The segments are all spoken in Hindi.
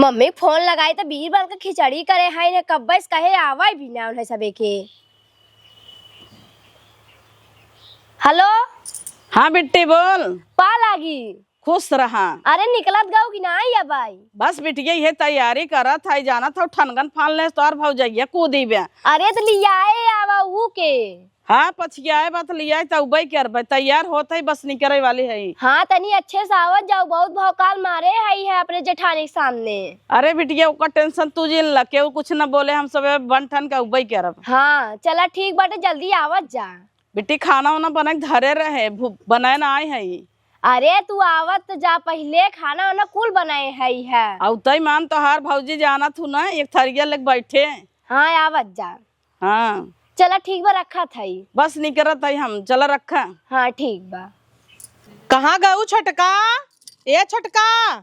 मम्मी फोन लगाई तो बीर बन के खिचड़ी करे है ने कब बस कहे आवाई भी ना उन्हें सबे के। हेलो। हाँ बिट्टी बोल। पा लागी खुश रहा। अरे निकलत गाँव की ना या बाई। बस बिटिया ये तैयारी करा था जाना था ठनगन फालने तोर भाव जाइए कूदी बे। अरे तो लियाए आवा ऊ के। हाँ पछियाए बात लिया तो उबई कर तैयार होता ही बस निकले वाली है। हाँ तनी अच्छे से आवत जाओ बहुत भौकाल मारे है अपने जेठानी के सामने। अरे बिटिया उसका टेंशन तू जिन लगे कुछ न बोले हम सब बन ठन का उबई कर। हाँ चला ठीक बाटे जल्दी आवत जा। बिट्टी खाना वाना बना के धरे रहे बनाए ना आए है। अरे तू आवत जा पहले खाना वाना कुल बनाए है। तई मान तो हार भौजी जाना थू ना एक थरिया लग बैठे। हाँ आवत जा। हाँ चला ठीक बा रखा था बस निकलत है हम चला रखा। हाँ ठीक बा। कहाँ गऊ छोटका? ए छोटका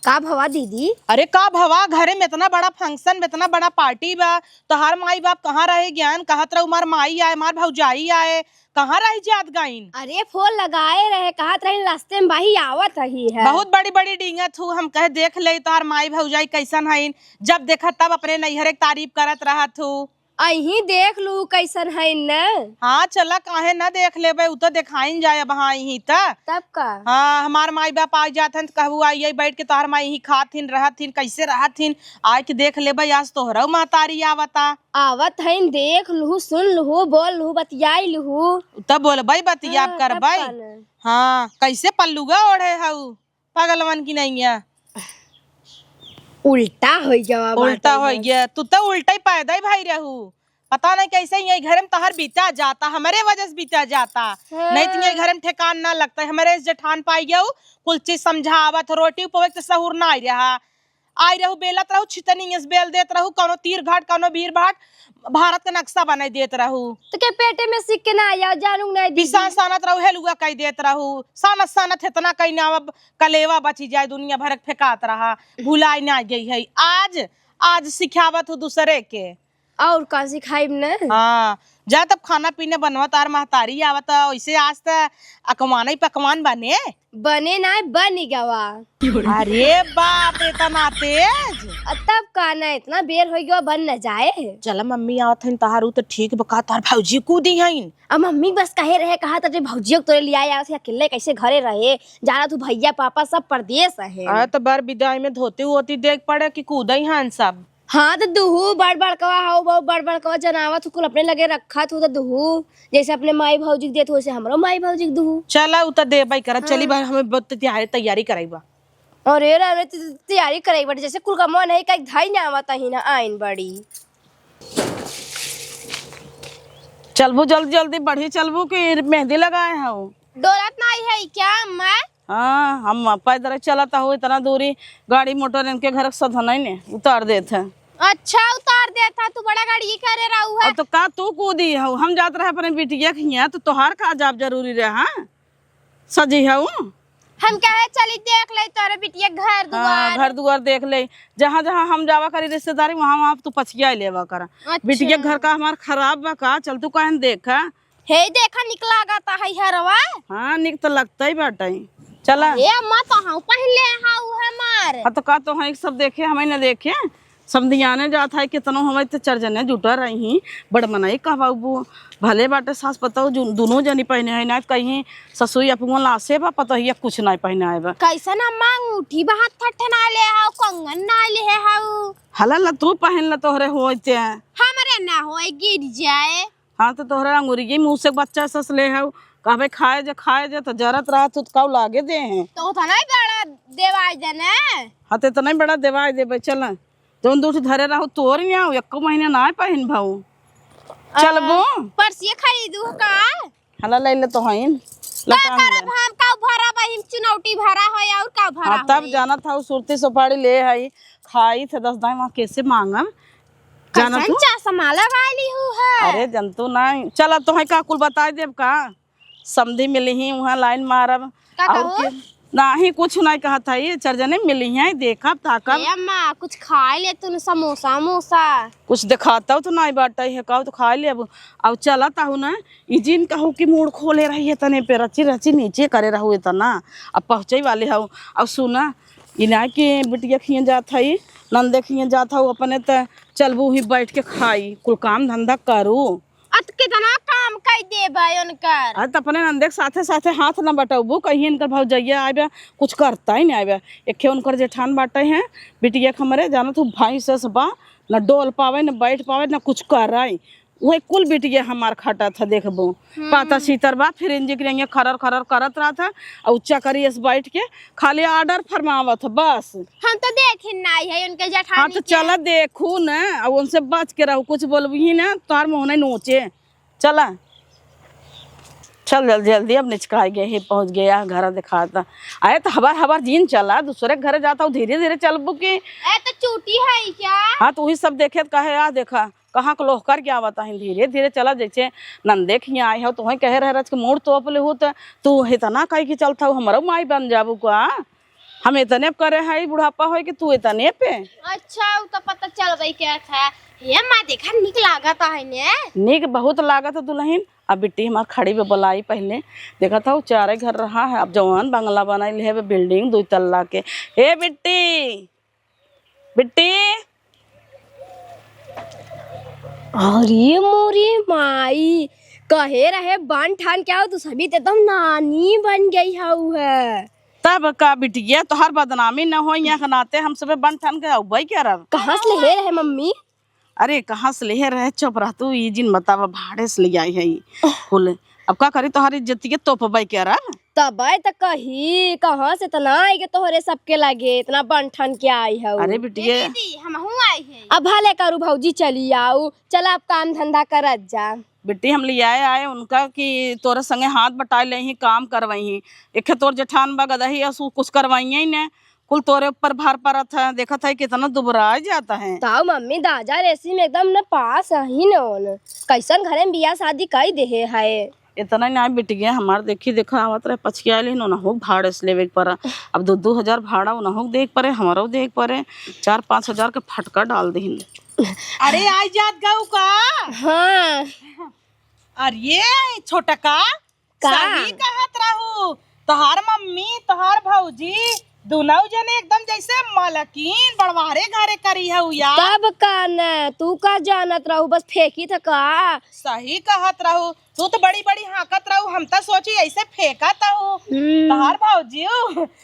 का भवा दीदी? अरे का भवा घरे में इतना बड़ा फंक्शन में इतना बड़ा पार्टी बा तो हर माई बाप कहाँ रहे ज्ञान कहत रहे मार माई आए मार भौजाई आए कहाँ रही जात गाइन। अरे फोन लगाए रहे कहत रहे रास्ते में भाई आवत रही है। बहुत बड़ी बड़ी डिंगत हूँ हम कहे देख ले तो हर माई भौजाई कैसन है जब देखा तब अपने नैहरे की तारीफ करत रहा थू। अही देख लू कैसन है न। हाँ चला काहे न देख ले उ तो दिखाइन जाए अब हाँ ही तब का। हाँ हमार माई बाप आ जाथन कहू आई बैठ के तोहर माई ही खाथिन रहथिन कैसे रहथिन आए के देख ले आज तोहरा महतारी आवता। आवत है देख लू सुन लू बोल लू बतियाई लू तब बोलबई बतियाब करबई। हाँ कैसे पल्लुगा ओढ़े हऊ पागलवन की नहीं है। उल्टा हो गया। उल्टा हो गया तू तो उल्टा ही पैदा ही भाई रहू पता नहीं कैसे ये घर में तोहर बीता जाता हमारे वजह से बीता जाता। नहीं तो ये घर में ठेकान ना लगता है हमारे जेठान पाई गया कुल चीज समझावत रोटी उपवे तो सहूर ना आई रहू बेलत रहू छितनी बेल देत रहू कोनो तीर घाट कोनो भीड़ भाट भारत का नक्शा बना देत रहू तो के पेटे में सिक के ना आया जानू नहीं बिसा सानत रहू हेलुआ कह देत रहू सानत सानत इतना कहीं ना कलेवा बची जाए दुनिया भर फेंकात रहा भुलाई ना गई है। आज सिखावत हूँ दूसरे के और का सिखाई न। हाँ जा तब खाना पीने बनवा तार महतारी आवत वैसे आज तक अकवान ही पकवान बने ना बन गवा। अरे बाप इतना तेज तब का ना इतना बेर हो गया बन न जाए। चल मम्मी आवत है तहारू तो ठीक बका तार भौजी कूदी है। अब मम्मी बस कहे रहे कहा तो भौजियों तोरे लिया अकेले कैसे घरे रहे जाना तू भैया पापा सब परदेश है। तो बर विदाई में धोती होती देख पड़े कि कूदई हन सब। हाँ तो दुहू बड़ बड़कवा हाउ बहु बड़ बड़कवा जनावा तू कुल अपने लगे रखा तू तो दुहू जैसे अपने माई भौजी देत वैसे हमरो माई भौजी दू। चला उ त देबई कर चली भाई हमें बहुत तैयारी कराईबा। अरे रे तैयारी कराई बड़ी जैसे कुल का मन है कहीं धाई ना आवत ही ना आइन बड़ी। चलबू जल्दी जल्दी बढ़ी चलबू कि मेहंदी लगाए हो। डोलत नहीं है क्या मैं? हाँ हम पैदल चलता हो इतना दूरी गाड़ी मोटर इनके घर सधा नहीं ने उतार देते। अच्छा उतार देता तू बड़ा गाड़ी करे रहू है। तो का तू कूदी हो हम जात रहे अपने बिटिया खिया तो तोहार का जाब जरूरी रहा सजी है हम कहे चली देख ले तोरे बिटिया घर दुआर। हाँ, घर दुआर देख ले जहाँ जहाँ हम जावा करी रिश्तेदारी वहाँ वहाँ तू पछिया लेवा कर। अच्छा। बिटिया घर का हमार खराब बा का चल तू कहन देखा हे देखा निकला गाता है हरवा। हाँ निक तो लगता ही बाटे चला। ये अम्मा तो हम पहले हाउ हमार। तो का तो है सब देखे हमें न देखे समधियाने जात है कितनो हमें तो चरजने जुटा रही बड़ मनाई कह बाबू भले बाटे सास पता दोनों जनी पहने है ना कहीं ससुई अपन लासे बा पता ही कुछ नहीं पहने आए बा। कैसन अम्मा अंगूठी बात ठठना ले हाउ कंगन ना ले हाउ। हला ला तू पहन ला तोहरे होते हमरे ना होए गिर जाए। हाँ तो तोहरा अंगूरी मुँह से बच्चा सस ले है कहबे खाए जे तो जरत रहा तो कौ लागे दे हैं तो नहीं बड़ा देवाई देने। हाँ तो नहीं बड़ा देवाई देवे चल जौन दूठ धरे रहो तोर यहाँ एक महीने ना पहन भाऊ चलबो परसिए खरीदू का। हला ले ले तो हईन का करब हम का भरा बहिन चुनौती भरा हो और का भरा। हाँ तब जाना था सुरती सुपारी ले आई खाई थे 10 दाई वहाँ कैसे मांगम जाना तू समाला वाली हूँ है। अरे जंतु नहीं चल तो है का कुल बता देव का समधी मिली ही वहाँ लाइन मारब और नहीं कुछ नहीं कहा था ये चरजने मिली है देखा ताकब अम्मा कुछ खाए ले तू समोसा मोसा कुछ दिखाता तो नहीं बाटा है कहू तो खा ले अब चलता हूँ ना इजिन कहूँ कि मूड खोले रही है तने पे रची रची नीचे करे रहू इतना अब पहुँचे वाले हूँ अब सुना इना के बिटिया खिए जात हई नंदे खिए जात हूँ अपने त चलबू ही बैठ के खाई कुल काम धंधा करू। अत कितना काम कर दे भाई उनकर। अरे तो अपने नंदे के साथे साथे हाथ न बटबू कहीं इनकर भौजैया आबे कुछ करता ही नहीं आबे। एक उनकर जेठान बाटे हैं बिटिया हमारे जाना तू भाई से बा न डोल पावे न बैठ पावे न कुछ कर वही कुल बिटिया हमार खटा था देखबो पाता सीतर बा फिर इंजी करेंगे खरर खरर करत रहा था और उच्चा करी बैठ के खाली ऑर्डर फरमावत बस। हम तो देखे नहीं है उनके जेठानी। हाँ तो चला देखू न और उनसे बच के रहो कुछ बोलबी ना तार मुँह नहीं नोचे। चला चल जल्दी जल्दी अब निचका गए ही पहुँच गया घर दिखाता आए तो हबार हबार जीन चला दूसरे घर जाता हूँ धीरे धीरे चलबू की तो चूटी है क्या। हाँ तो वही सब देखे कहे आ देखा कहाँ को लोह कर क्या बता है धीरे धीरे चला जैसे नंदे खिए आए हो तो कहे रह के मूड तो अपले हो तो तू इतना कही कि चलता हूँ हमारा माई बन जाबू का हम इतने करे है बुढ़ापा हो कि तू इतने पे। अच्छा तो पता चल गई क्या था ये मैं देखा निक लागत है ने निक बहुत लागत है दुल्हन। अब बिट्टी हमार खड़ी पे बुलाई पहले देखा था वो चारे घर रहा है अब जवान बंगला बनाई है बिल्डिंग 2 तल्ला के। ए बिट्टी बिट्टी अरे मोरी माई कहे रहे बन ठान क्या हो तू सभी तो एकदम नानी बन गई है। तब का बिटिया तो हर बदनामी न हो यहाँ नाते हम सब बन ठन के भाई क्या रहा कहाँ से ले रहे मम्मी। अरे कहाँ से ले रहे चुप रह तू ये जिन बतावा भाड़े से ले आई है कुल अब का करी तुम्हारी इज्जत तो पबाई क्या रहा तब तो कही कहाँ से इतना आई के तोहरे सबके लगे इतना बन ठन के आई है। अरे बिटिया हम आई है अब भले करू भौजी चली आओ चला अब काम धंधा करत जा। बिट्टी हम ले आए उनका कि तोरे संगे हाथ बटाए ले ही काम करवाई एक तोर जेठान बगदही कुछ करवाई ही ने कुल तोरे ऊपर भार पड़त है देखा था कितना दुबरा जाता है। ताऊ मम्मी दादा रेसी में एकदम न पास ही न कैसन घरे में बियाह शादी कई दे है इतना ना बिटिया हमार देखी देखा आवत रहे पछिया ले हो भाड़े से लेवे पर अब 2-2 हजार भाड़ा उन्हों देख पड़े हमारो देख पड़े 4-5 हजार के फटका डाल दी। अरे आई जात गऊ का। हाँ अरे छोटका सही कहत रहू तोहार मम्मी तोहार भौजी दोनों जने एकदम जैसे मालकिन बड़वारे घरे करी है यार। तब का न तू का जानत रहू बस फेंकी था का। सही कहत रहू तू तो बड़ी बड़ी हाकत रहू हम तो सोची ऐसे फेंकत रहू तोहार भौजी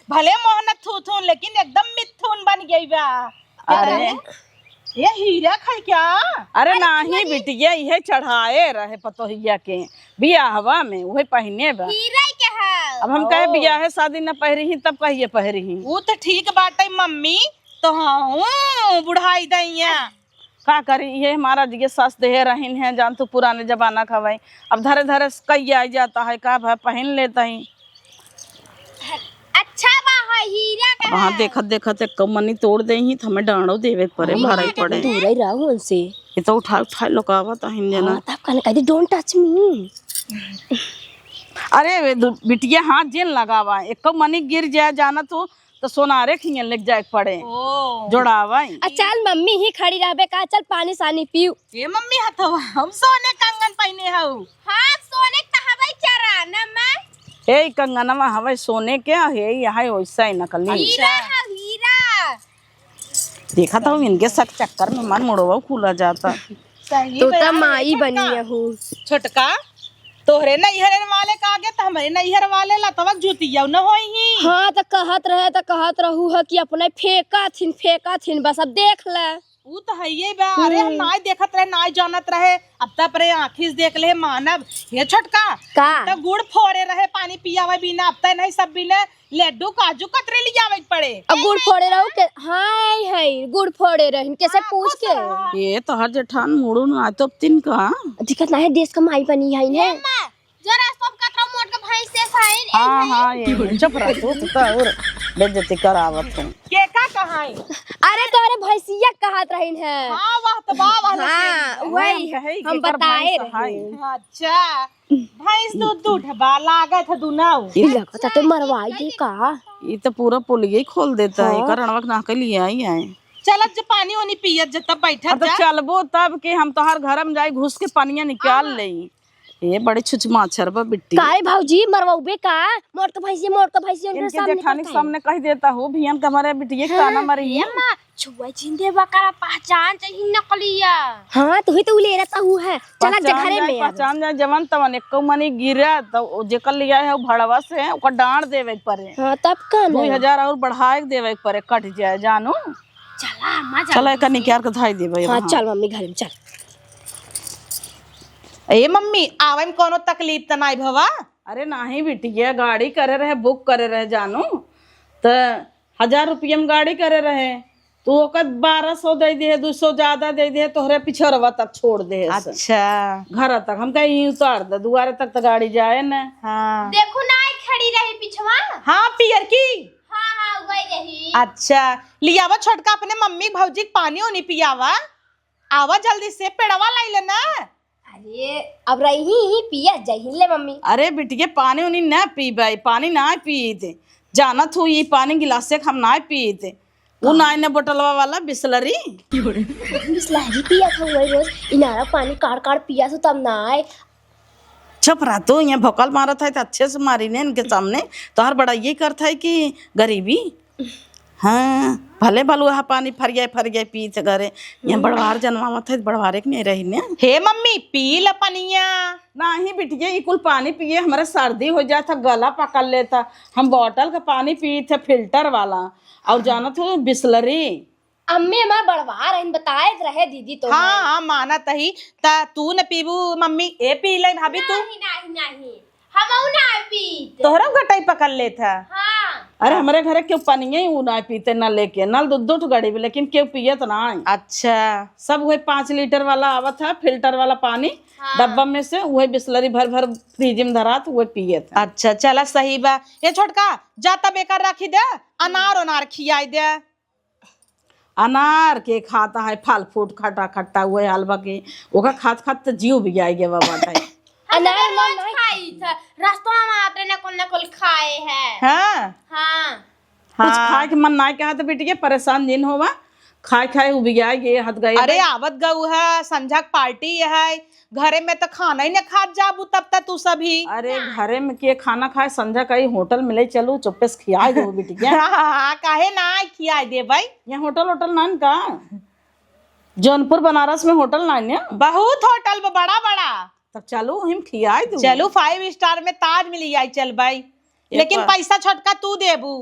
भले मोहनत थू लेकिन एकदम मिथुन बन गई बा। अरे ये हीरा खा क्या। अरे नाही बिटिया ये चढ़ाए रहे पतोहिया के बियाहवा में वही पहने बा हीरा के है। अब हम कहे बियाह शादी न पहरी ही तब कहिए पहरी ही वो तो ठीक बाटे मम्मी तो हाँ बुढ़ाई दैया का करी ये हमारा दिए सस दे रहीन है जान तू पुराने जमाना का भाई अब धरे धरे कई आ जाता है का भाई पहन लेता ही। अच्छा बा हीरा का वहाँ देखत देखत एक मनी तोड़ दे ही हमें डांडो देवे पड़े भराई पड़े दूर ही रहू उनसे ये तो उठा लोकावत है जना। तब कहने कहती डोंट टच मी। अरे बिटिया हाथ जेन लगावा एक मनी गिर जाए जाना तो सोनारे खियन लग जाए पड़े जोड़ावा। चल मम्मी ही खड़ी रहबे का चल पानी सानी पीऊ। ये मम्मी हथवा हम सोने कंगन पहने हऊ। हाँ सोने का हवाई चरा न मैं ए कंगनवा हवे सोने के है यहाँ वैसा ही नकली हीरा है हीरा। देखा था इनके सब चक्कर में हमार मुड़वा खुला जाता। तो तब माई बनी हूँ छोटका तोहरे नैहर वाले का आगे तो हमारे नैहर वाले लतवक जुतिया न होई ही। हाँ तो कहत रहू है कि अपने फेंका थिन बस अब देख ले वो तो है ये बा। अरे हम नाय देखत रहे नाय जानत रहे अब तक रे आँखी से देख ले मानव ये छोटका का तो गुड़ फोड़े रहे पानी पियावे बिना अब तक नहीं सब बिना लड्डू काजू कतरे लियावे पड़े। अब गुड़ फोड़े रहू के हाय हाय गुड़ फोड़े रहिन कैसे पूछ के ये तो हर जेठान मुड़ू न आतो तिन का दिक्कत ना है देश का माई बनी है ने जरा सब कतरा मोट के भैंस से फाइन। हाँ हाँ ये चुप रह तू तो और बेइज्जती करावत है के का कहाई। अरे तोरे भैंसिया कहत रहिन है। हाँ वाह तो वाह वाह हाँ वही हम बताए रहे। अच्छा भैंस दूध दूधबा लागत है दुनाऊ ये लगता तो मरवाई दे का ये तो पूरा पुलिया खोल देता है करणवक ना के लिए आई है। चलत जो पानी वानी पियत जब तब बैठत तो चलबो तब के हम तोहर घर में जाई घुस के पानिया निकाल ले ये बड़ी छुच माछर बा बिट्टी। काहे भाऊजी मरवाऊबे का? मोट का भैंसी उनके इनके सामने जेठानी के सामने कह देता हूँ भियन का हमारे बिटिया का ना मरी है। अम्मा छुआ जिंदे बकरा पहचान चाहिए नकलिया। हाँ तू ही तो ले रहता हूँ है। चला जघरे में यार। पहचान जाए जवन तवन एक मनी गिरा तो जेकर लिया है वो भड़वा से ओकर डांड देवे के पड़े। हाँ तब का ना 2000 और बढ़ाए के देवे के पड़े कट जाए जानू। चला अम्मा चलो एक निकाल के धाई देवे। हाँ चल मम्मी घर में चल। ए मम्मी आवे में कोनो तकलीफ त नहीं भवा? अरे नहीं बिटिया गाड़ी करे रहे बुक करे रहे जानू तो 1000 रुपये में गाड़ी करे रहे तो ओकर 1200 दे दे 200 ज्यादा दे दे तोहरे पिछड़वा तक छोड़ दे। अच्छा घर तक हम कहीं उतार दे दुआरे तक तो गाड़ी जाए न। हाँ देखो ना खड़ी रही पिछवा। हाँ पियर की। हाँ हाँ वही रही। अच्छा लियावा छोटका अपने मम्मी भौजी के पानी ओनी पियावा। आवा जल्दी से पेड़वा लाई लेना। अरे अब रही ही पिया जही ले मम्मी। अरे बिटिया पानी उनी न पीबे पानी ना पीते जानत हूँ ये पानी गिलास से हम ना पीते वो ना ने बोतलवा वाला बिस्लरी बिस्लरी पिया था वही रोज इनारा पानी काट काट पिया तो तब ना आए। चुप रहा तो यहाँ भोकल मारा था तो अच्छे से मारी ने इनके सामने तो हर बड़ा ये करता है कि गरीबी। हाँ भले भलो यहाँ पानी फरिया पी थे घरे यहाँ बड़वार जन्मावत है बड़वारे के नहीं रही ने। हे मम्मी पी ल पनिया। नहीं बिटिया ये कुल पानी पिए हमारे सर्दी हो जाता गला पकड़ लेता हम बोतल का पानी पिए थे फिल्टर वाला और जानत हो बिस्लरी। अम्मी हमार बड़वा रही बताए रहे दीदी तो। हाँ हाँ माना तही ता तू न पीबू मम्मी ए पी ले भाभी तू। नहीं नहीं हम ना पीते। तोहरा गटाई पकड़ ले था। हाँ अरे हमारे घरे क्यों पानी ही ना पीते ना लेके नल दूध गाड़ी भी लेकिन क्यों पिए तो ना। अच्छा सब वही 5 लीटर वाला आवा था फिल्टर वाला पानी डब्बा में से वही बिस्लरी भर फ्रिज में धरा तो वही पिए था। अच्छा चला सही बा। ये छोटका जाता बेकार रखी दे अनार खियाई दे। अनार के खाता है फल फ्रूट खट्टा खट्टा हुए हलवा के ओका खात खात तो जीव भी आएगा बाबा। अनार रोज खाई था रास्ता में आते न कुल खाए हैं। हाँ हाँ कुछ खाए के मन ना कहा तो बेटिया परेशान दिन होवा खाए उबिया ये हद गए। अरे आवत गऊ है संझा पार्टी है घरे में तो खाना ही न खात जाबू तब तक तू सभी। अरे घरे में के खाना खाए संझा कहीं होटल मिले चलो चुप्पे से खिया दो बिटिया। हाँ काहे ना खियाई दे भाई। यहाँ होटल नान का जौनपुर बनारस में होटल नान है बहुत होटल में बड़ा बड़ा। तब चलो हम खियाई दो। चलो 5 स्टार में ताज मिली आई चल भाई लेकिन पैसा छोटका तू देबू।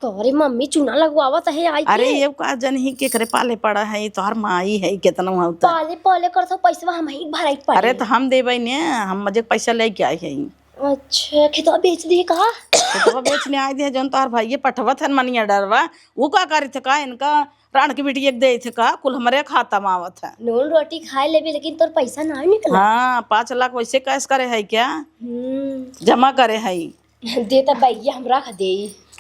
तोरी मम्मी चूना लगवावत है आई। अरे ये का जन ही के करे पाले पड़ा है तो हर माई है कितना होता। पाले पाले कर तो पैसा हम ही भराई पड़े। अरे तो हम देबे ने हम मजे पैसा लेके आए हैं। अच्छा खेतवा बेच दी का? तो बेचने आए थे जौन तोहर भाई पठवत है मनिया डरवा वो का करे थे का इनका रान की बेटी एक दे थे का कुल हमारे खाता में आवत है। नून रोटी खाए लेबे लेकिन तोर पैसा ना निकला। हाँ 5 लाख वैसे कैश करे है क्या जमा करे है दे त भैया हम रख दे।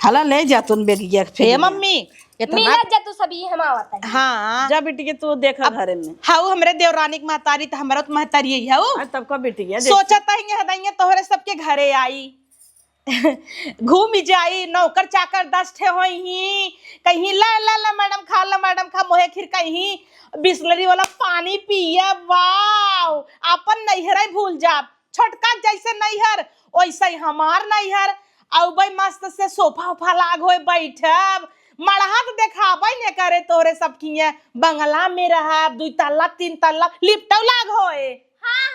हाला ले जा तुम बेगिया हे मम्मी मिला जा तू सभी हम आवत है। हाँ जा बेटी के तू देखा घरे में। हाउ हमरे देवरानी की महतारी तो हमारा तो महतारी ही है वो। तब का बेटी है सोचता ही हदाइया तोहरे सबके घरे आई घूम जाई नौकर चाकर 10 ठे होई ही कहीं ला मैडम खा मोहे खीर कहीं बिस्लरी वाला पानी पिए। वाओ अपन नैहर भूल जा छोटका जैसे नैहर वैसे ही हमार नैहर औ भाई मस्त से सोफा उफा लाग होए बैठब मड़हात देखाबे ने करे तोरे सब किए बंगला में रहा 2 तल्ला 3 तल्ला लिफ्ट लाग होए। हाँ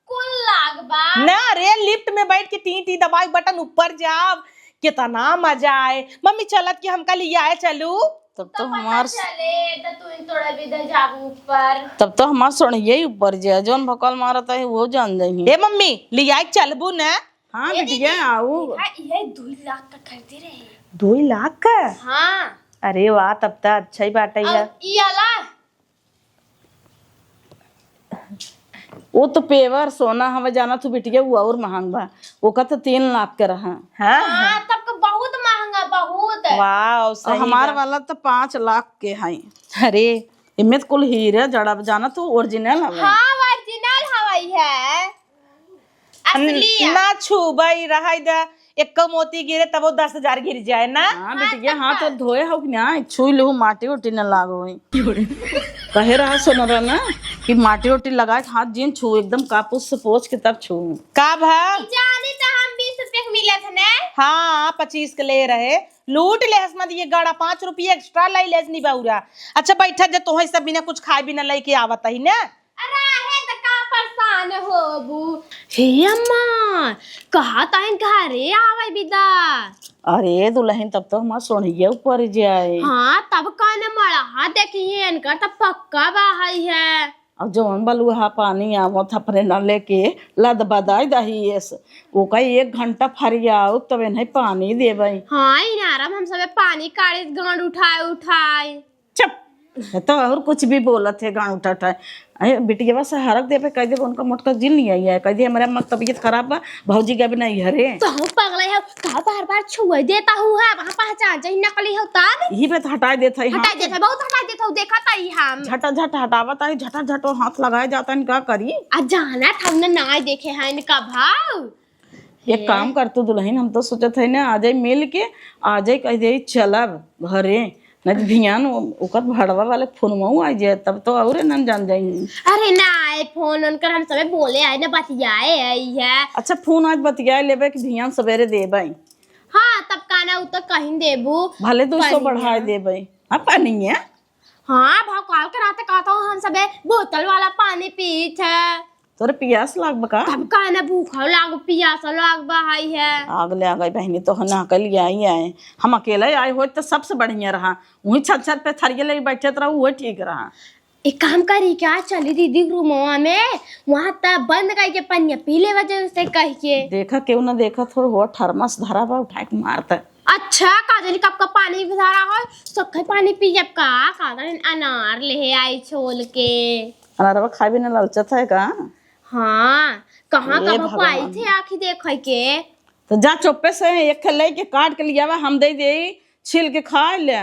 कुल लाग बा ना रे लिफ्ट में बैठ के टी दबाई बटन ऊपर जाब कितना मजा आए। मम्मी चलत कि हमका लिया आए चलू। तब तो हमार चले तो तू थोड़ा भी दे जाबू ऊपर। तब तो हमार सुन यही ऊपर जा जौन भकल मारता है वो जान जाएंगे। ए मम्मी लिया चलबू न। हाँ बेटिया आओ। ये 2 लाख का खरीदे रहे। 2 लाख का? हाँ अरे वाह तब तो अच्छा ही बात है। ये आला वो तो पेवर सोना हमें जाना तो बिटिया वो और महंग बा वो का तो 3 लाख के रहा। हाँ तब का बहुत महंगा बहुत। वाह सही हमार वाला तो 5 लाख के है। अरे इमें तो कुल हीरे जड़ा जाना तो ओरिजिनल है। हाँ ओरिजिनल हवाई है असली ना छू भाई रहा एक मोती गिरे तब वो 10,000 गिर जाए ना। हाँ बेटिया, हाँ तो धोए हो कि ना छुई लू माटी उटी न लागो कहे रहा सुन रहा ना कि माटी उटी लगाए हाथ जिन छू एकदम कापूस से पोछ के तब छू। का भाव जाने तो हम 20 रुपए के मिले थे ना। हाँ 25 के ले रहे, लूट ले हसमत ये गाड़ा 5 रुपये एक्स्ट्रा लाई लेस नहीं बाउरा। अच्छा बैठा जे तोहे सब बिना कुछ खाए बिना लेके आवत ही ना। अरे है तो का परेशान हो बू। हे अम्मा कहा ताइन घरे आवे बिदा। अरे दुल्हन तब तो हमारा सोनिया ऊपर जाए। हाँ तब काने मड़ा देखिए इनका तब पक्का बाहई है। अब जवन बलुहा पानी आवत अपने न लेके लद बदाई दही वो कई 1 घंटा फरियाओ तब नहीं पानी देवे। हाँ इनारम हम सबे पानी काढ़े गांड उठाए। चुप तो और कुछ भी बोलत है गाँव उठा उठाए। अरे बिटिया बस हरक दे पे कह दे उनका मोटका जिन नहीं आई है, कह दे हमारे अम्मा की तबीयत खराब बा भौजी का भी नहीं हरे तो हम पगले है का बार छुए देता हूँ है वहाँ पहचान जाई नकली हो तब यही पे तो हटाई देता है। हटा देता बहुत हटा देता हूँ देखा ताई हम झटा झट हटावत है, झटा झट हाथ लगाया जाता है, क्या करी। आज जाना था हमने ना देखे हैं इनका भाव। एक काम कर तू दुल्हन, हम तो सोचत है ना आ जाए मिल के आ जाए कह दे चलब घरे नहीं भियान ओकर भड़वा वाले फोन आ जाए तब तो और न जान जाएंगे। अरे ना आए फोन उनकर हम सबे बोले आए ना बतियाए आई है। अच्छा फोन आज बतिया लेबे कि भियान सवेरे देबे। हाँ तब काना उ तो कहीं देबू भले 200 बढ़ाए देबे। हाँ पानी है। हाँ भाव कॉल कराते कहता हूँ हम सबे बोतल वाला पानी पीत है। तोरे पियास लाग बका तब काना भूखा लाग पियासा लाग बहाई है। आगले आ गई बहनी तो ना कल आई आए हम अकेले आए हो तो सबसे बढ़िया रहा। वही छत छत पे थरिये लगे बैठे रहा वो ठीक रहा। एक काम करी क्या चली दीदी रूमवा में वहाँ तब बंद करके पनिया पी ले वजह से कह के देखा क्यों ना देखा थोड़ा वो थर्मस धरा बा उठा के मारता। अच्छा काजली कप का पानी भी धरा हो सखै पानी पी जब का काजल अनार ले आई छोल के अनारवा खाए भी ना ललचत है का। हाँ कहाँ हे कब पाई थे आखी देख के तो जा चुप्पे से एक ले के काट के लिया हम दे दे छील के खा ले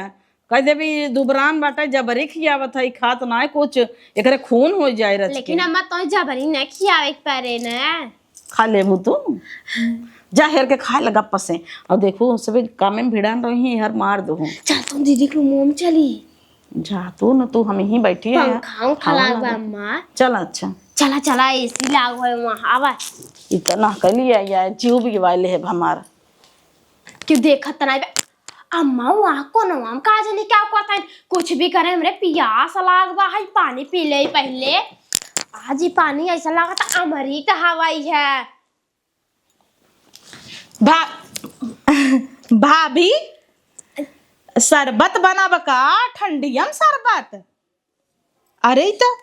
कह दे भी दुबरान बाटा जबरी खियावत है खात ना कुछ एकरे खून हो जाए रच लेकिन अम्मा तो जबरी न खियावे परे न खा लेबू तू जा हेर के खाए लगा पसे और देखो सब काम में भिड़ान रही हर मार दो। चल तुम दीदी के रूम में चली जा तू न तू हम ही बैठी है पंखा खलाग अम्मा चल। अच्छा चला चला एसी लागो है वहाँ आवा इतना कलिया या जीव भी वाले है हमारा क्यों देखत ना अम्मा वहाँ कौन हम काजली क्या कहता है कुछ भी करे हमरे पियास लाग बा है पानी पी ले पहले आज ही पानी ऐसा लगा था अमृत हवाई है। भाभी शरबत बना बका ठंडियम शरबत। अरे तो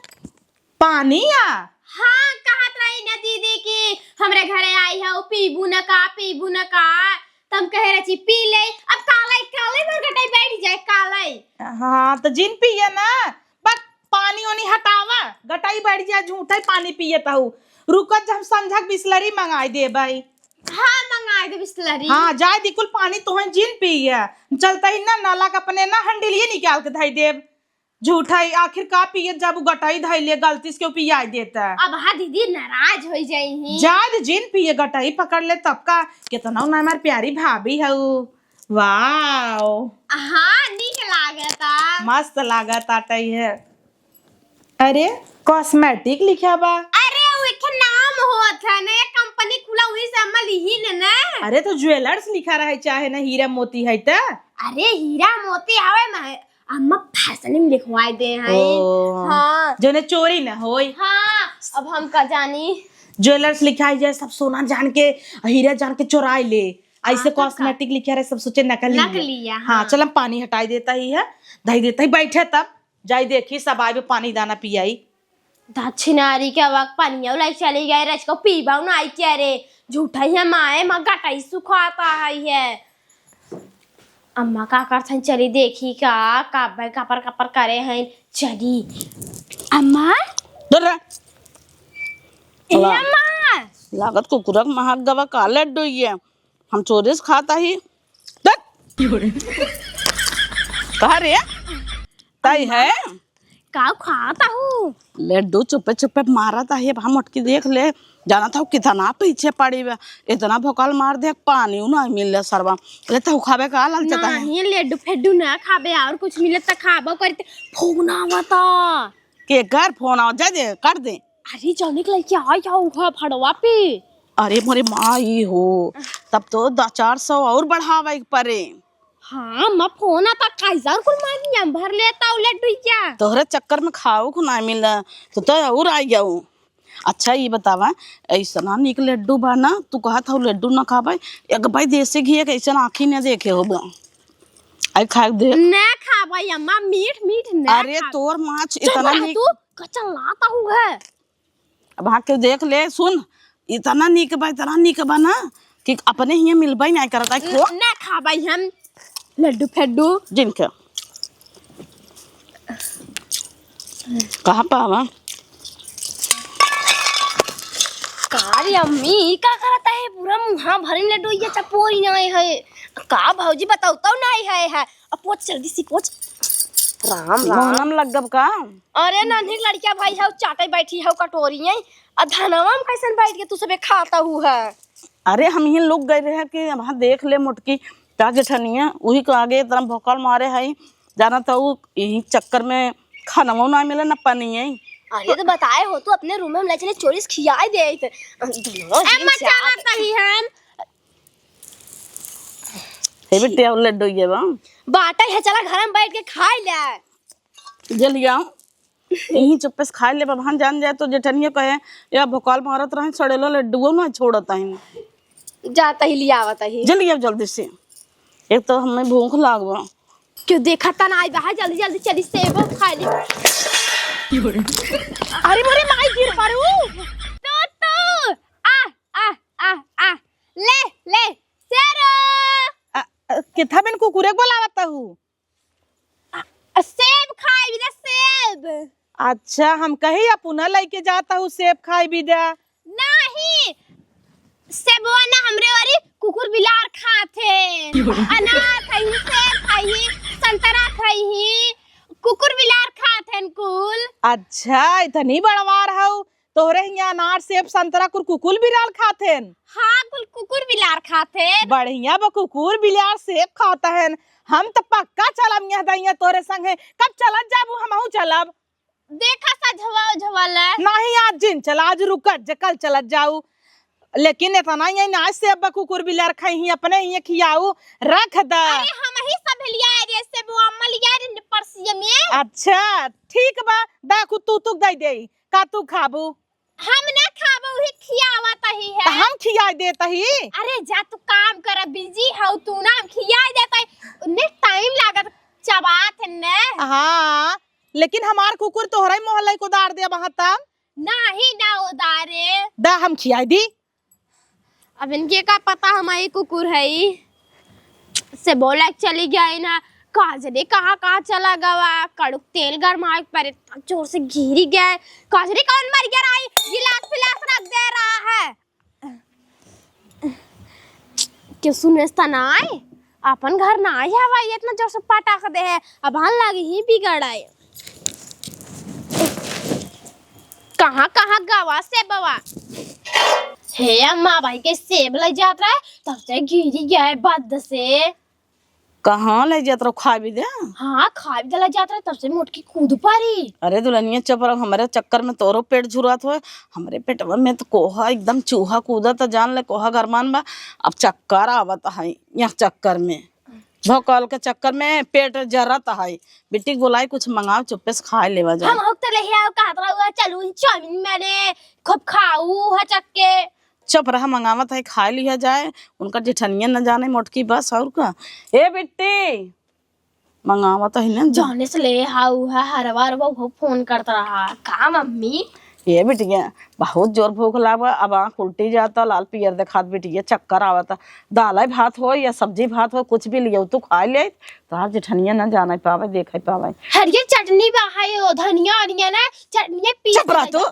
पानी आ हाँ कहत रही ना दीदी की हमरे घरे आई है पीबू न का तम कहे रही पी ले अब काले में गटाई बैठ जाए काले। हाँ तो जिन पिए ना बस पानी ओनी हटावा गटाई बैठ जाए झूठा पानी पिए ताऊ रुकत जब समझक बिस्लरी मंगाई दे भाई। हाँ मंगाए दे बिस्लरी। हाँ जाए दिकुल पानी तो जिन पिए चलता ही ना नाला का अपने ना हंडिल ही निकाल के धाई देव झूठा ही आखिर का पिए जब गटाई धाई ले गलती से क्यों पिया देता है। अब हाँ दीदी नाराज हो जाई जाए जिन पिए गटाई पकड़ ले तब का कितना ना हमारी प्यारी भाभी है वाह हाँ नीक लागता मस्त लागत आटा ही है। अरे कॉस्मेटिक लिखा बा। अरे वो एक नाम होत है ना कंपनी खुला हुई से अम्मा लिही ने ना। अरे तो ज्वेलर्स लिखा रहे चाहे ना हीरा मोती है तो। अरे हीरा मोती हवे मैं अम्मा फैशन में लिखवाए दे हैं। हाँ जो ने चोरी ना होई। हाँ अब हम का जानी ज्वेलर्स लिखा है जैसे सब सोना जान के हीरा जान के चुराई ले ऐसे कॉस्मेटिक लिखा रहे सब सोचे नकली है। हाँ चल हम पानी हटाई देता ही है दही देता ही बैठे तब जाई देखी सब आए पानी दाना पियाई। दक्षिणारी के वक्त पानी लाई चली गए रच को पीबा ना आई क्या रे झूठा ही माए माँ गटाई सुखाता है। अम्मा का करथन चली देखी का कपर करे हैं चली अम्मा अम्मा लागत कुकुरक महक गवा काले डोई है हम चोरी से खाता ही कहा रे ताई है का खाता हूँ। लड्डू चुपे चुपे मारा था ये हम मोटकी देख ले जाना था कितना पीछे पड़ी हुआ इतना भोकाल मार दे पानी नहीं मिल सरवा ले तो खावे का लाल चता है नहीं लड्डू फेड्डू ना खाबे और कुछ मिले तो खाबो करते फोन आवता के घर फोन आ जा दे कर दे। अरे जाने के लिए आ जाओ फड़वा पे। अरे मोरे माँ ही हो तब तो 400 और बढ़ावा परे। हाँ मैं फोन आता कैसा कुल मानी हम भर लेता हूँ लड्डू क्या तोहरे चक्कर में खाओ को ना मिला तो और आ गया। अच्छा ये बतावा ऐसा निक लड्डू बाना तू कहा था लड्डू ना खा भाई एक भाई देसी घी कैसा आँखी न देखे हो आई खा दे ना खा भाई अम्मा मीठ मीठ ना अरे तोर माछ इतना निक तू कच्चा लाता हूँ है अब हाँ के देख ले सुन इतना निक बा इतना निक बा ना कि अपने ही मिलबा ही नहीं करता खो ना खा भाई हम लड्डू फेड्डू जिनका कहाँ पावा कारी अम्मी का करता है पूरा मुँह भरे लड्डू ये चपोरी नहीं है का भौजी बताओ तो नहीं है अब पोछ जल्दी सी पोछ राम राम मोहनम लग गब का अरे नन्ही लड़किया भाई है चाटे बैठी है कटोरी है धनवा में कैसे बैठ के तू सबे खाता हूँ है। अरे हम ही लोग गए रहे कि वहाँ देख ले मुटकी क्या जेठनिया वही को आगे इतना भोकाल मारे है जाना था वो यही चक्कर में खाना ना मिले ना पानी है। अरे तो बताए हो तू अपने रूम में ले चले चोरी से खियाई दे हे बेटे लड्डू ये बा बाटा है चला घर में बैठ के खाई ले जलिया यही चुप्पे से खा ले वहाँ जान जाए तो जेठनिया कहे या भोकाल मारत रहे सड़ेलो लड्डू ना छोड़ता है जाता ही लिया आवता ही जल्दी अब जल्दी से एक तो हमें भूख लागवा क्यों देखा ता ना आई बाहर जल्दी जल्दी चली सेब खा ले। अरे मोरे माई गिर पड़ू तो आ आ आ आ ले ले सेरो किथा बिन कुकुरे बोलावता हूँ सेब खाई भी सेब अच्छा हम कही पुनः लेके जाता हूँ सेब खाई भी दे नहीं सेबवा ना हमरे वाली कुकुर बिलार खाथे अनार खाई सेब खाई संतरा खाई कुकुर बिलार खाथेन कुल। अच्छा इतनी बड़वार हूँ तोहरे यहाँ अनार सेब संतरा कुकुर बिलार खाथेन। हाँ कुल कुकुर बिलार खाथे बढ़िया बा कुकुर बिलार सेब खाता है हम तो पक्का चलब यहाँ दैया तोरे संगे कब चलत जाबू हमहू चलब देखा सा झवाला नहीं आज जिन चला आज रुकत जे कल चलत जाऊ लेकिन इतना ही ना सेब कुकुर बिलार खाई अपने ही खियाऊ रख द। अरे हम ही सब लिया रे सेब अम्मा लिया रे परसिया में। अच्छा ठीक बा देखू तू दे दे का तू खाबू हम ना खाबो ही खियावत ही है हम खिया देता ही। अरे जा तू काम कर बिजी हो तू ना खिया देता है ने टाइम लागत चबात ने। हाँ लेकिन हमार कुकुर तोहरा मोहल्ला को दार दे वहां तब नहीं ना उदारे दा हम खिया दी। अब इनके का पता हमारी कुकुर है से बोला चली गई ना काजरी कहाँ चला गवा कड़क तेल गरमाए पर जोर से घिरी गया काजरी कौन मर गया आई गिलास पिलास रख दे रहा है क्यों सुनेस्ता ना आए अपन घर ना आए हवा इतना जोर से पटाख दे है अब हाल लगी ही बिगड़ आए कहाँ गवा से बवा हे अम्मा भाई के सेब ले जात रहा है तब से गिरी गया है बद से कहाँ ले जात रहो खा भी दे। हाँ खा भी ले जात रहा है तब से मुटकी कूद पारी। अरे दुल्हनिया चुप रहो हमारे चक्कर में तोरो पेट झुरात हो हमारे पेटवा में तो कोहा एकदम चूहा कूदा तो जान ले कोहा गरमान बा अब चक्कर आवत है यहाँ चक्कर में भोकाल के चक्कर में पेट जरत है बेटी बुलाई कुछ मंगाओ चुप्पे से खा लेवा जाए। हम होते ले आओ कहत रहा चलू चाउमीन मैंने खूब खाऊ है चक्के चुप रहा मंगावत है खा लिया जाए उनका जेठनिया न जाने मोटकी बस और का ए बेटी मंगावत है ना जाने से ले हाउ है हर बार वो फोन करता रहा का मम्मी ये बेटिया बहुत जोर भूख लावा अब आँख उल्टी जाता लाल पियर दिखात बेटिया चक्कर आवता दाल भात हो या सब्जी भात हो कुछ भी लियो तू खा ले तो जेठनिया न जाना पावे देख पावे हरियर चटनी बाहाई धनिया और ना चटनी पीस चुप रह तू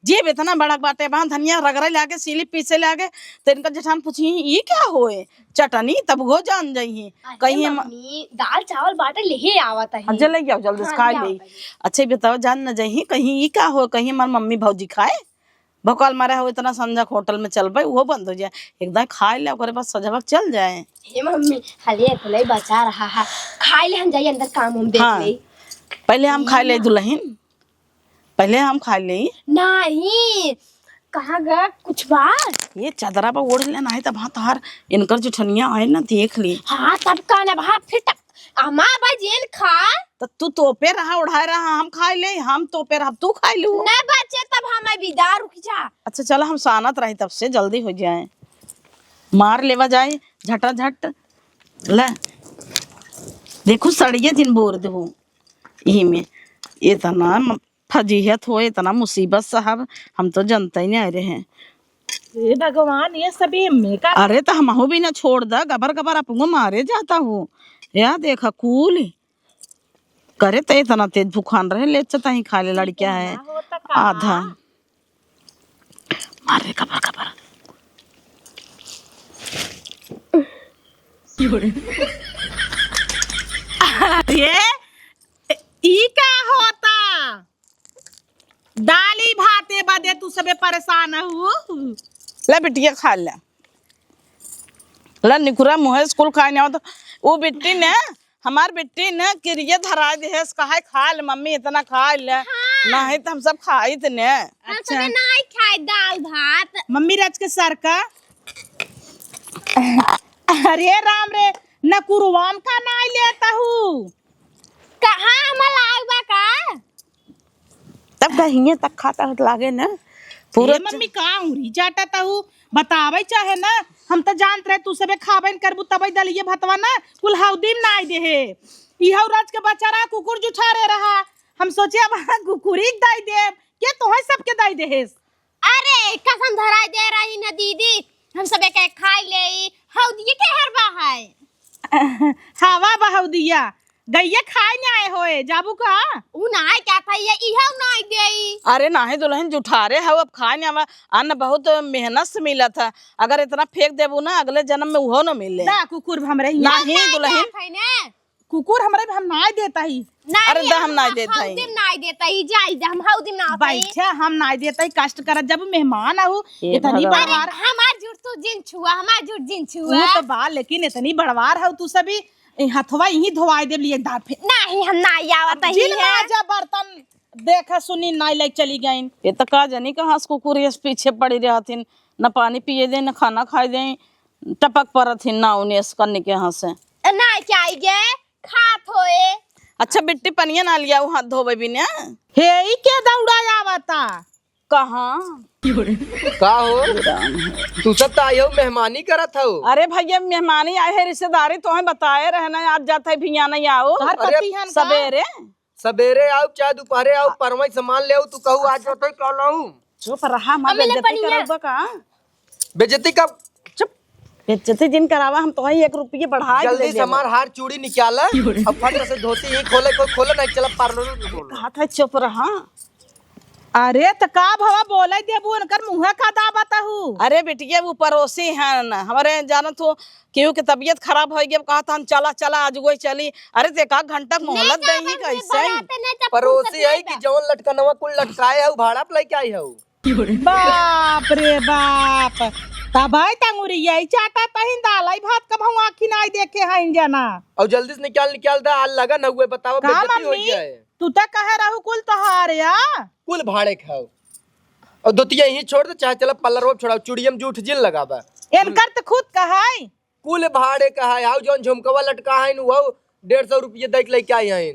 जेब इतना बड़ा बाटे वहां धनिया रगड़ा लागे सीली पीसे लागे तो इनका जेठान पूछी ये क्या होए चटनी तब हो जान जाइए कहीं मम्मी दाल चावल बाटे लेके आवत है जल ले जाओ जल्दी से खा ले। अच्छा बताओ जान न जाइए कहीं ये क्या हो कहीं हमार मम्मी भौजी खाए भोकाल मारे हो इतना संजक होटल में चल भाई वो बंद हो जाए एकदम खा ले ओकरे बाद सजबक चल जाए। हे मम्मी खाली इतना बचा रहा है खाई ले हम जाइए अंदर काम हम देख ले। पहले हम खा ले दुल्हन पहले हम खा ले नहीं कहाँ गया कुछ बात ये चादरा पर ओढ़ लेना है तब हाँ तहार इनकर जेठनिया आए ना देख ली। हाँ तब का ना भात फिर अम्मा बजेन खा तो तू तोपे रहा उड़ाए रहा हम खा ले हम तोपे रहा तू खा लू नहीं बचे तब हमें विदा रुक जा। अच्छा चलो हम सानत रही तब से जल्दी हो जाए मार लेवा जाए झटा झट ले देखो सड़िए दिन बोर दो यही में इतना फजीहत हो इतना मुसीबत साहब हम तो जनता ही नहीं आ रहे हैं। हे भगवान ये सभी में का अरे तो हम भी ना छोड़ दा गबर गबर अपू मारे जाता हूँ या देखा कूल करे तो इतना तेज भूखान रहे ले चता ही खा ले लड़किया है आधा मारे गबर गबर अरे ई क्या होता दाली भाते बदे तू सबे परेशान हूँ। ले बिटिया खा ले ला निकुरा मुहे स्कूल खाने आओ तो वो बिट्टी ने हमार बिट्टी ने किरिया धरा दे है कहा खा ले मम्मी इतना खा ले नहीं तो हम सब खाई थे ने। अच्छा नहीं खाए दाल भात मम्मी रच के सर का अरे राम रे न कुरवाम का ना लेता हूँ कहाँ हमारा आगवा का तब कहीं तक खाता है लागे ना पूरा मम्मी कहाँ उरी जाता हूँ बतावे चाहे ना हम तो जानत रहे तू सबे खाबन करबू तबे दलिए भतवा ना कुल हौदी में नाई दे है इहौ राज के बचारा कुकुर जुठा रे रहा हम सोचे अब कुकुरी दाई दे के तोहे सबके दाई दे है। अरे कसम धराई दे रही ना दीदी हम सब एक एक खाई ले हौदी के हरबा है हवा बहौदिया गैया खाए नहीं आए होए जाबू का उ नाय क्या था ये इहो नाय देई। अरे नाही दुल्हन जुठारे है अब खाने आवा अन्न बहुत मेहनत से मिला था अगर इतना फेंक देबू ना अगले जन्म में वो न मिले ना कुकुर हमरे नहीं दुल्हन कुकुर हमरे हम नाय देता ही अरे दा हम नाय देता ही हौदी नाय देता ही जाई हम हौदी ना बैठे हम नाय देता ही कष्ट कर जब मेहमान आऊ इतनी बड़वार हमार जुट तो जिन छुआ हमार जुट जिन छुआ वो तो बा लेकिन इतनी बड़वार हो तू सभी हथवा यही धोवाई दे लिए दार पे नहीं हम नाय आवत ही जिन में जब बर्तन देखा सुनी नाय ले चली गई ये तो का जानी कहाँ से कुकुर ये पीछे पड़ी रहथिन न पानी पिए दे न खाना खाए दे टपक परथिन ना उन्हें करने के यहाँ से नाय क्या आई गे खात होए। अच्छा बिट्टी पनिया ना लिया हाथ धोबे भी ना हे ई के दौड़ा आवता कहाँ का हो तू सब तो आयो मेहमानी करत हो। अरे भैया मेहमानी आए है रिश्तेदारी तो हमें बताए रहना आज जाता है भिया नहीं आओ सवेरे सवेरे आओ चाहे दोपहरे आओ परवई सामान ले आओ तू कहू आज तो कह लाऊं चुप रहा मैं बेइज्जती करब का बेइज्जती कब चुप बेइज्जती जिन करावा हम तो ही 1 रुपया बढ़ा जल्दी से हमार हार चूड़ी निकाला अब फट से धोती ही खोले नहीं चला पार्लर में बोल हाथ है चुप रहा। अरे तो का भवा बोले देबू उनकर मुंह का दाबता हूँ। अरे बेटिया वो पड़ोसी हैं हमारे जानत हो केहू के तबीयत खराब हो गया कहा था हम चला चला आज वही चली अरे ते का घंटा मोहलत देही कैसे पड़ोसी है कि जवन लटकनवा कुल लटकाए है भाड़ा पे लेके आई है बाप रे बाप तबाई तंगुरी यही चाटा तहिन दालाई भात कब हम आखी नाई देखे हैं जाना और जल्दी से निकाल दा आज लगा न हुए बताओ बेइज्जती हो जाए तू तो कहे रहू कुल तहार या कुल भाड़े खाओ और दोतिया यही छोड़ दे चाहे चला पल्लर रोप छोड़ाओ चुड़ियम जूठ जिल लगाबा इनकर तो खुद कहाई कुल भाड़े का है आओ जौन झुमकवा लटका है वो 150 रुपये देख लेके आई हैं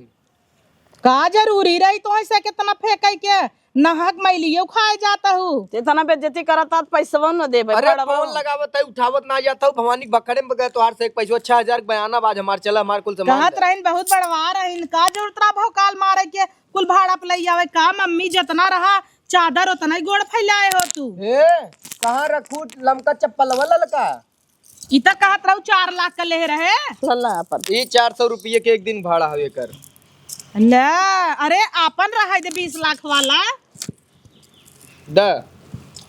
का जरूरी रही तो ऐसे कितना फेंक के नहक मैलियो खाए जाता हूँ इतना बेइज्जती करता पैसा न देबे अरे फोन लगावत है उठावत ना जाता हूँ भवानी बखड़े में गए तो हार से एक पैसा 6000 बयाना बाज हमार चला हमार कुल सामान कहत रहिन बहुत बड़वा रहिन का जरूरत रहा भोकाल मारे के कुल भाड़ा पे ले आवे का मम्मी जितना रहा चादर उतना ही गोड़ फैलाए हो तू ए कहां रखू लमका चप्पल वाला लका ई त कहत रहू 4 लाख का ले रहे लल्ला पर ये 400 रुपये के एक दिन भाड़ा हवे कर ले अरे आपन रहा दे 20 लाख वाला द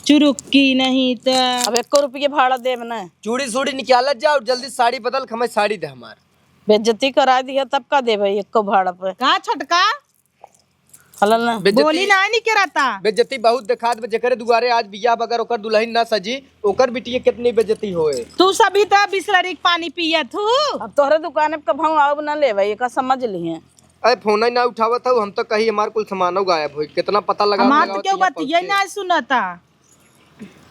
चुरुक्की नहीं तो अब 1 रुपये भाड़ा देब ना। चूड़ी सूड़ी निकालत जाओ जल्दी साड़ी बदल हमें साड़ी दे हमार बेइज्जती करा दिया तब का देबे 1 भाड़ा पे। कहाँ छोटका हलल ना बोली ना नहीं करता। बेइज्जती बहुत दिखात में जकरे दुआरे आज बियाह बगर ओकर दुल्हन ना सजी ओकर बिटिया कितनी बेइज्जती होए। तू सभी तो बिस्लरी के पानी पियत हूँ। अब तोहरे दुकान पे कभू आब ना लेबे का समझ लिए। अरे फोन ही ना उठावत हो हम तो कही हमार कुल सामानो गायब हो कितना पता लगा हमार तो क्यों बतिया ना सुनता।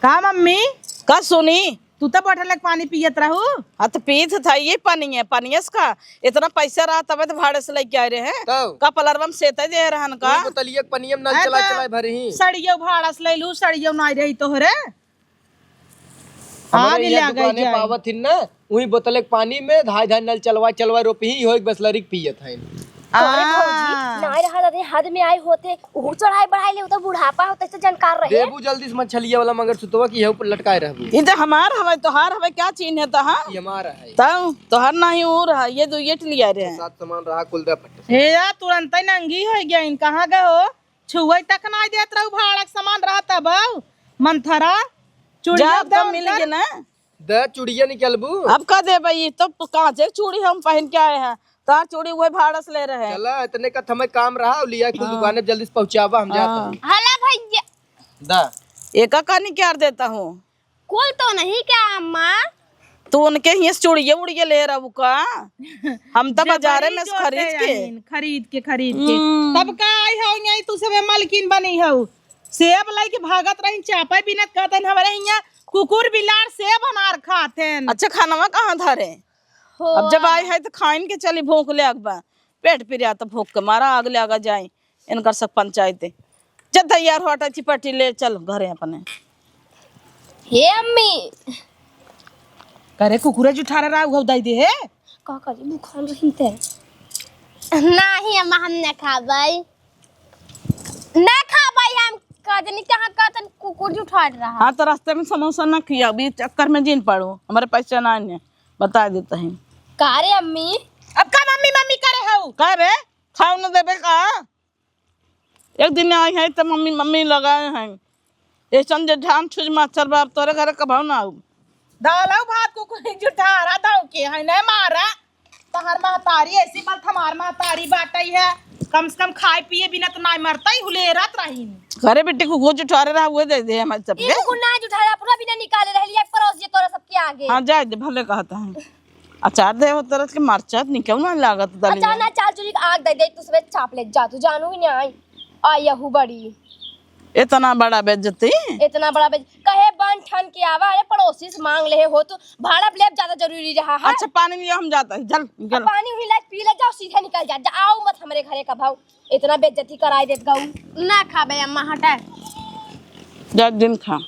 का मम्मी का सुनी तू तो बैठल के पानी पियत रहू। हाँ तो पीत था ये पानी है पानियस का इतना पैसा रहा तब तो भाड़े से लेके आए रहे हैं तब का पलरवम सेते दे रहन का बोतलिया के पनियम नल चला चला भरी ही सड़ियो भाड़ा से ले लू सड़ियो नहीं रही तोहरे आग ले आ गई जाए। पावत हिन ना वही बोतल के पानी में धाय धाय नल चलवा रोपी ही हो बसलरी पियत है। अरे भौजी नहीं रहा रे हद में आई होते ऊ चढ़ाई बढ़ाई ले तो बुढ़ापा होते से जानकार रहे। देबू जल्दी से मछलिया वाला मगर सुतवा की ऊपर लटकाए रहबू। ये तो हमार हमें तोहार हमें क्या चीन है तहां ये हमारा है तब तोहार नहीं हो रहा ये दो ये लिया रहे हैं। साथ सामान रहा कुल दे पट्टे हे यार तुरंत ही नंगी हो गया इन कहाँ गए हो छुए तक नहीं देत रहू भाड़ा के सामान रहा तब मंथरा चूड़िया जब तो मिल गए ना द चूड़िया निकलबू अब का दे भाई तो कांचे चूड़ी हम पहन के आए हैं तार चूड़ी वही भाड़ा से ले रहे हैं। चला इतने का हमें काम रहा और लिया कुल दुकान जल्दी से पहुंचावा हम जाते हैं। हला भैया दा एक का निकाल देता हूँ कुल तो नहीं क्या अम्मा तू उनके ही चूड़िए उड़िए ले रहा का हम तो बाजारे में से खरीद के तब का आई हो यही तू सब मालकिन बनी हो सेब लाई के भागत रही चापा बिनत कहतन हमारे यहाँ कुकुर बिलार सेब हमार खातेन। अच्छा खाना कहाँ धरे अब जब आए है तो खाइन के चली भूख ले आग बा पेट पिरिया तो भूख के मारा आग ले आगा जाए इनकर सब पंचायत जब तैयार हो हटा चिपटी ले चल घरे अपने। हे अम्मी करे कुकुरे जुठारा रहा घौ दई दे है का करी बुखार रही ते नहीं अम्मा हम न खाबै हम कजनी कहां का तन कुकुर जुठा रहा। हाँ तो रास्ते में समोसा ना खिया अभी चक्कर में जीन पड़ो हमारे पैसा ना है बता देता है। का रे अम्मी अब का मम्मी मम्मी करे हो का रे खाओ न देबे का एक दिन आई है तो मम्मी मम्मी लगाए हैं ये संजय ध्यान छुज मास्टर बाप तोरे घर कभाव ना आऊ दालौ भात कुकुर जुठारा दौ के है न मारा तहर महतारी ऐसी बात हमार महतारी बाटई है कम से कम खाए पिए बिना तो नहीं मरता ही हुलेरत रही घरे बेटे को गोज उठारे रहा हुए दे दे हमारे सबके इनको ना जुठाया पूरा बिना निकाले रहलिए परोस जे तोरा सबके आगे। हाँ जाए दे भले कहता है अचार दे वो तरह के मरचत नहीं क्यों ना लागत दली अच्छा ना चाल चुरी आग दे तू सबे चाप ले जा तू जानू ही नहीं आई यहू बड़ी इतना बड़ा बेइज्जती इतना बड़ा कहे बन ठन के आवा अरे पड़ोसी से मांग ले हो तो भाड़ा लेब ज्यादा जरूरी रहा है। अच्छा पानी लिया हम जाता है चल निकल पानी हिला पी ले जाओ सीधे निकल जा आओ मत हमरे घरे का भाव इतना बेइज्जती कराई देत गाऊ ना खाबे अम्मा हटा जा दिन खा